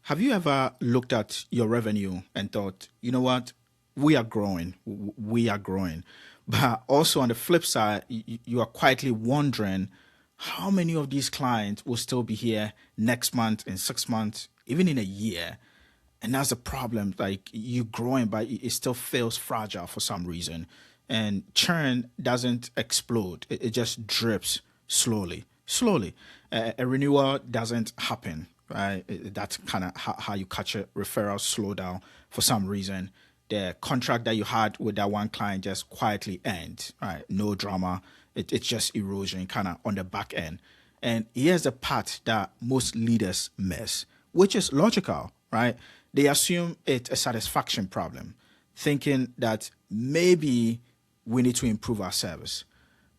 Have you ever looked at your revenue and thought, you know what, we are growing, we are growing. But also on the flip side, you are quietly wondering how many of these clients will still be here next month, in 6 months, even in a year. And that's the problem. Like you growing, but it still feels fragile for some reason. And churn doesn't explode. It just drips slowly, slowly. A renewal doesn't happen, right? That's kind of how you catch a referral slowdown for some reason. The contract that you had with that one client just quietly ends, right? No drama. It's just erosion kind of on the back end. And here's the part that most leaders miss, which is logical, right? They assume it's a satisfaction problem, thinking that maybe we need to improve our service.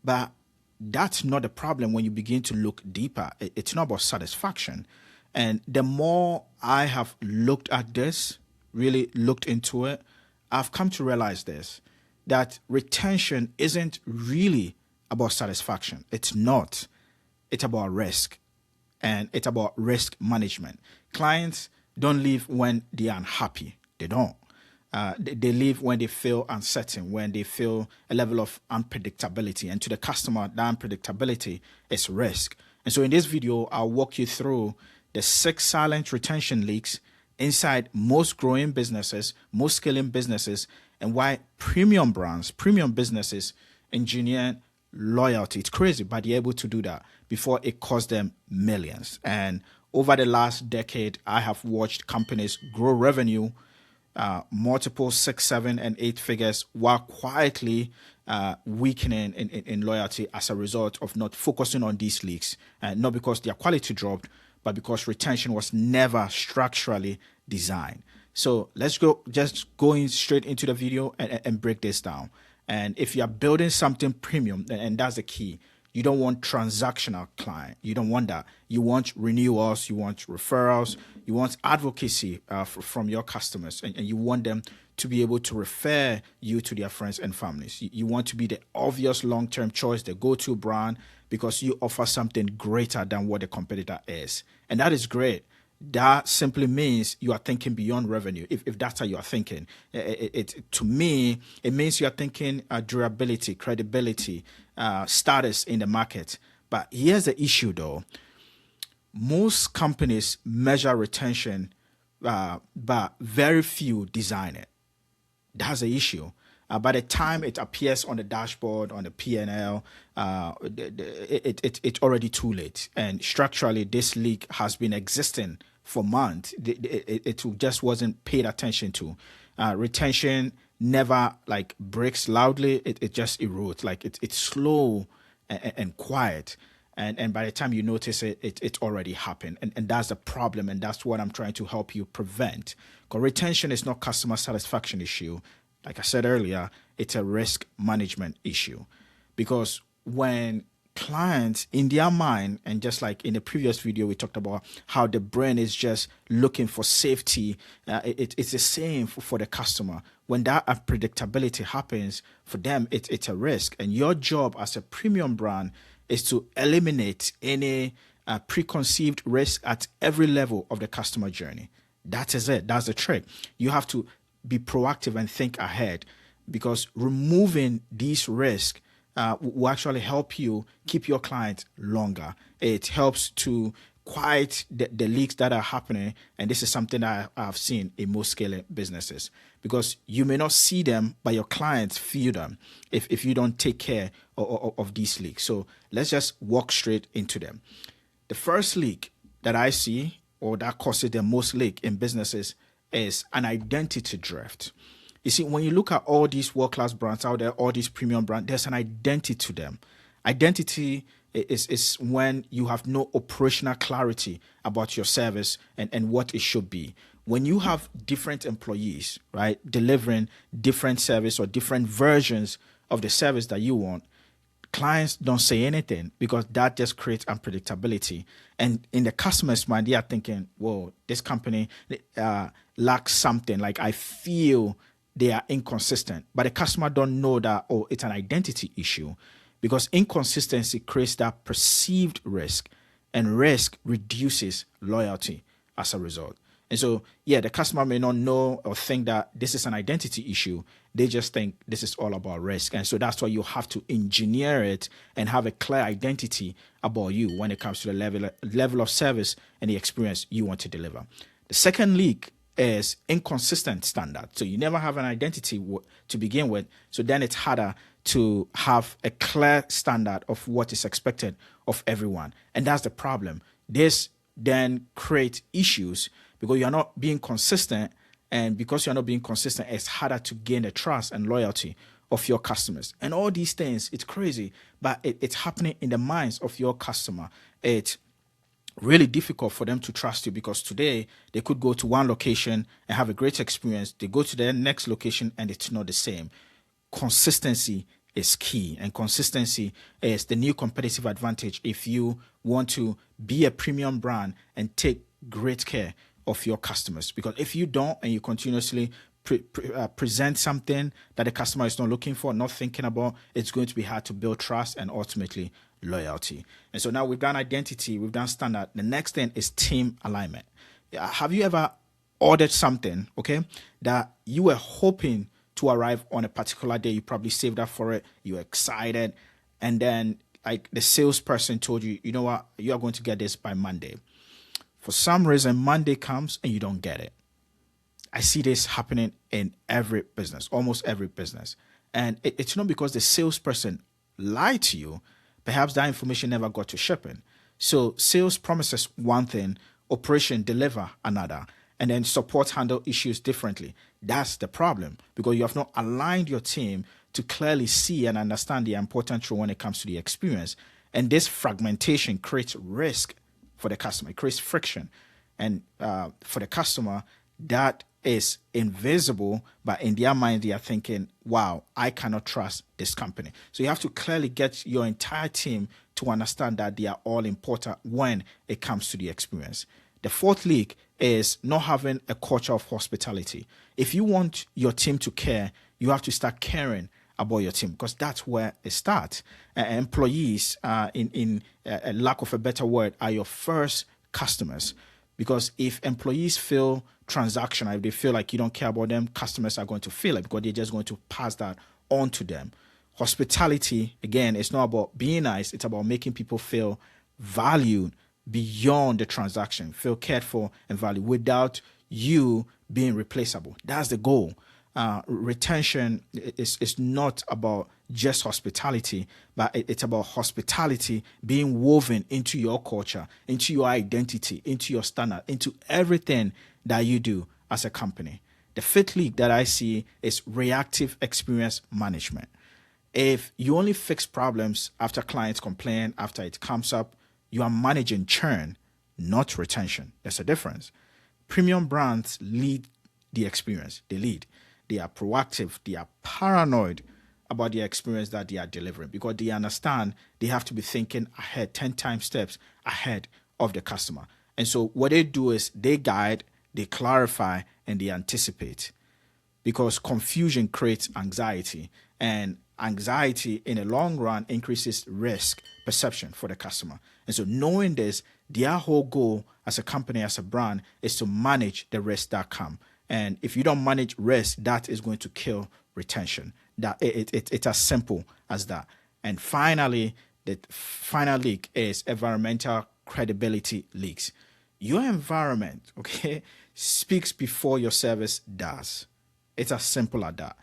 But that's not the problem when you begin to look deeper. It's not about satisfaction. And the more I have looked at this, really looked into it, I've come to realize this, that retention isn't really about satisfaction. It's not. It's about risk, and it's about risk management. Clients don't leave when they are unhappy. They don't. They leave when they feel uncertain, when they feel a level of unpredictability. And to the customer, that unpredictability is risk. And so in this video, I'll walk you through the 6 silent retention leaks inside most growing businesses, most scaling businesses, and why premium brands, premium businesses engineer loyalty. It's crazy, but they're able to do that before it costs them millions. And over the last decade, I have watched companies grow revenue multiple 6, 7, and 8 figures while quietly weakening in loyalty as a result of not focusing on these leaks. Not because their quality dropped, but because retention was never structurally designed. So let's go, just going straight into the video and break this down. And if you're building something premium, and that's the key, you don't want transactional client. You don't want that. You want renewals, you want referrals, you want advocacy from your customers, and you want them to be able to refer you to their friends and families. You want to be the obvious long-term choice, the go-to brand, because you offer something greater than what the competitor is. And that is great. That simply means you are thinking beyond revenue. If that's how you are thinking, to me, it means you are thinking durability, credibility, status in the market. But here's the issue, though. Most companies measure retention, but very few design it. That's the issue. By the time it appears on the dashboard, on the P&L, it's already too late. And structurally, this leak has been existing for months. It just wasn't paid attention to. Retention never like breaks loudly. It just erodes. Like it's slow and quiet. And by the time you notice it, it already happened. And that's the problem. And that's what I'm trying to help you prevent. Because retention is not customer satisfaction issue. Like I said earlier, it's a risk management issue. Because when clients in their mind, and just like in the previous video, we talked about how the brain is just looking for safety. It's the same for the customer. When that unpredictability happens, for them, it's a risk. And your job as a premium brand is to eliminate any preconceived risk at every level of the customer journey. That is it. That's the trick. You have to be proactive and think ahead, because removing these risks will actually help you keep your clients longer. It helps to quiet the leaks that are happening. And this is something that I've seen in most scaling businesses, because you may not see them, but your clients feel them if you don't take care of these leaks. So let's just walk straight into them. The first leak that I see, or that causes the most leak in businesses, is an identity drift. You see, when you look at all these world-class brands out there, all these premium brands, there's an identity to them. Identity is when you have no operational clarity about your service and what it should be. When you have different employees, right, delivering different service or different versions of the service that you want, clients don't say anything, because that just creates unpredictability. And in the customer's mind, they are thinking, whoa, this company lacks something. Like, I feel they are inconsistent. But the customer don't know that, oh, it's an identity issue, because inconsistency creates that perceived risk, and risk reduces loyalty as a result. And so, yeah, the customer may not know or think that this is an identity issue. They just think this is all about risk. And so that's why you have to engineer it and have a clear identity about you when it comes to the level of service and the experience you want to deliver. The second leak is inconsistent standard. So you never have an identity to begin with. So then it's harder to have a clear standard of what is expected of everyone. And that's the problem. This then creates issues because you're not being consistent. And because you're not being consistent, it's harder to gain the trust and loyalty of your customers. And all these things, it's crazy, but it's happening in the minds of your customer. It's really difficult for them to trust you because today they could go to one location and have a great experience. They go to their next location and it's not the same. Consistency is key, and consistency is the new competitive advantage if you want to be a premium brand and take great care of your customers. Because if you don't and you continuously present something that the customer is not looking for, not thinking about, it's going to be hard to build trust and ultimately loyalty. And so now we've done identity, we've done standard. The next thing is team alignment. Have you ever ordered something, okay, that you were hoping to arrive on a particular day? You probably saved up for it, you're excited, and then like the salesperson told you, you know what, you are going to get this by Monday. For some reason, Monday comes and you don't get it. I see this happening in every business, almost every business. And it's not because the salesperson lied to you. Perhaps that information never got to shipping. So sales promises one thing, operation deliver another, and then support handle issues differently. That's the problem because you have not aligned your team to clearly see and understand the important role when it comes to the experience. And this fragmentation creates risk for the customer. It creates friction. And for the customer, that is invisible, but in their mind, they are thinking, wow, I cannot trust this company. So you have to clearly get your entire team to understand that they are all important when it comes to the experience. The fourth leak is not having a culture of hospitality. If you want your team to care, you have to start caring about your team because that's where it starts. Employees, in a lack of a better word, are your first customers. Because if employees feel transactional, if they feel like you don't care about them, customers are going to feel it because they're just going to pass that on to them. Hospitality, again, it's not about being nice. It's about making people feel valued beyond the transaction, feel cared for and valued without you being replaceable. That's the goal. Retention is not about just hospitality, but it's about hospitality being woven into your culture, into your identity, into your standard, into everything that you do as a company. The fifth leak that I see is reactive experience management. If you only fix problems after clients complain, after it comes up, you are managing churn, not retention. There's a difference. Premium brands lead the experience. They lead. They are proactive. They are paranoid about the experience that they are delivering because they understand they have to be thinking ahead, 10 times steps ahead of the customer. And so what they do is they guide, they clarify, and they anticipate because confusion creates anxiety, and anxiety in the long run increases risk perception for the customer. And so knowing this, their whole goal as a company, as a brand, is to manage the risks that come. And if you don't manage risk, that is going to kill retention. That it's as simple as that. And finally, the final leak is environmental credibility leaks. Your environment, okay, speaks before your service does. It's as simple as that.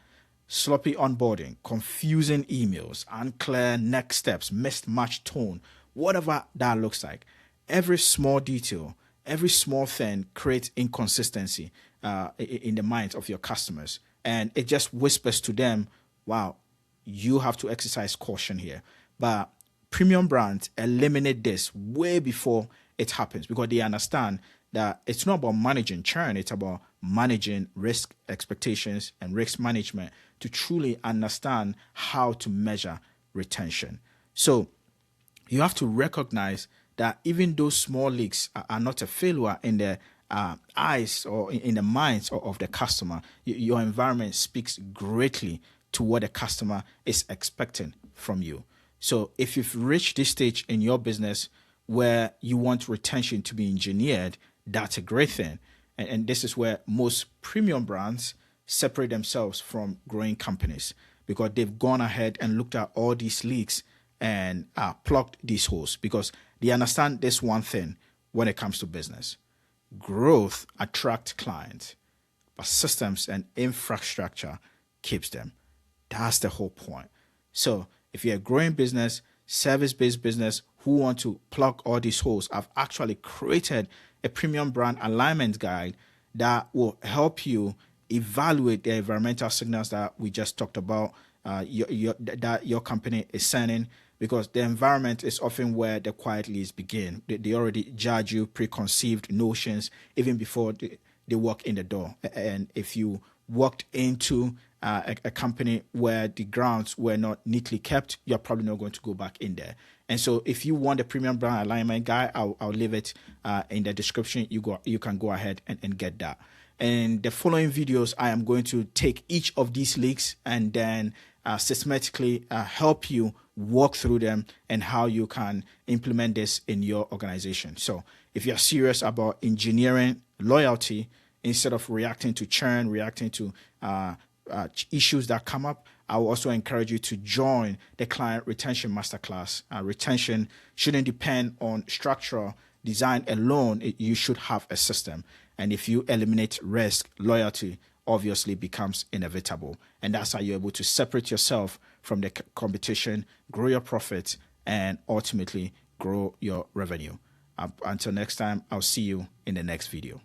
Sloppy onboarding, confusing emails, unclear next steps, mismatched tone, whatever that looks like. Every small detail, every small thing creates inconsistency in the minds of your customers. And it just whispers to them, wow, you have to exercise caution here. But premium brands eliminate this way before it happens because they understand that it's not about managing churn, it's about managing risk expectations and risk management to truly understand how to measure retention. So you have to recognize that even those small leaks are not a failure in the eyes or in the minds of the customer. Your environment speaks greatly to what the customer is expecting from you. So if you've reached this stage in your business where you want retention to be engineered, that's a great thing. And this is where most premium brands separate themselves from growing companies, because they've gone ahead and looked at all these leaks and plugged these holes, because they understand this one thing when it comes to business: growth attracts clients, but systems and infrastructure keeps them. That's the whole point. So if you're a growing business, service-based business who want to plug all these holes, I've actually created a premium brand alignment guide that will help you evaluate the environmental signals that we just talked about, that your company is sending, because the environment is often where the quiet leads begin. They already judge you preconceived notions even before they walk in the door. And if you walked into a company where the grounds were not neatly kept, you're probably not going to go back in there. And so if you want the premium brand alignment guide, I'll leave it in the description. You can go ahead and get that. In the following videos, I am going to take each of these leaks and then systematically help you walk through them and how you can implement this in your organization. So if you're serious about engineering loyalty instead of reacting to churn, reacting to issues that come up, I will also encourage you to join the Client Retention Masterclass. Retention shouldn't depend on structural design alone. You should have a system. And if you eliminate risk, loyalty obviously becomes inevitable. And that's how you're able to separate yourself from the competition, grow your profits, and ultimately grow your revenue. Until next time, I'll see you in the next video.